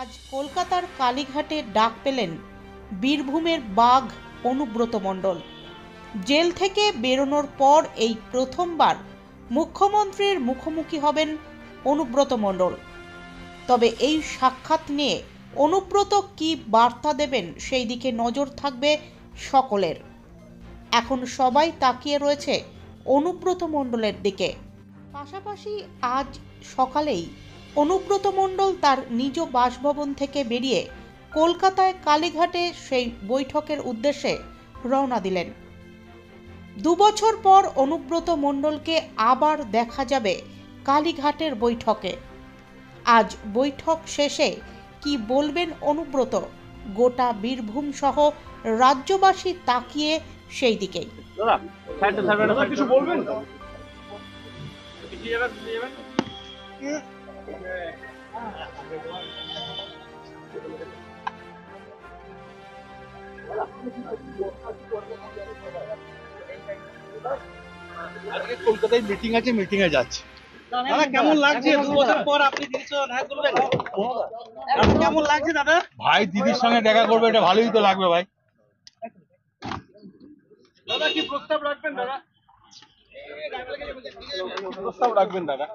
আজ কলকাতার কালীঘাটে ডাক পেলেন বীরভূমের বাঘ অনুব্রত মণ্ডল। জেল থেকে বেরোনোর পর এই প্রথমবার মুখ্যমন্ত্রীর মুখোমুখি হবেন অনুব্রত মণ্ডল। তবে এই সাক্ষাৎ নিয়ে অনুব্রত কি বার্তা দেবেন সেই দিকে নজর থাকবে সকলের। এখন সবাই তাকিয়ে রয়েছে অনুব্রত মণ্ডলের দিকে। পাশাপাশি আজ সকালেই অনুব্রত মণ্ডল তার নিজ বাসভবন থেকে বেরিয়ে কলকাতায় কালীঘাটে সেই বৈঠকের উদ্দেশ্যে রওনা দিলেন। 2 বছর পর অনুব্রত মণ্ডলকে আবার দেখা যাবে কালীঘাটের বৈঠকে। আজ বৈঠক শেষে কি বলবেন অনুব্রত, গোটা বীরভূম সহ রাজ্যবাসী তাকিয়ে সেই দিকেই। কিছু বলবেন? আজকে কলকাতায় মিটিং আছে, মিটিং এ যাচ্ছে। দাদা কেমন লাগছে 2 বছর পর আপনি দিদির সঙ্গে দেখা করবেন? কেমন লাগছে দাদা? ভাই দিদির সঙ্গে দেখা করবে, এটা ভালোই তো লাগবে ভাই। দাদা কি প্রস্তাব রাখবেন দাদা? প্রস্তাব রাখবেন দাদা?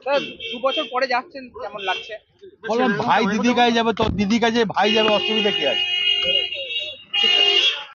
স্যার 2 বছর পরে যাচ্ছেন, কেমন লাগছে? বললাম ভাই দিদির কাছে যাবে, তো দিদির কাছে ভাই যাবে, অসুবিধা কি আছে?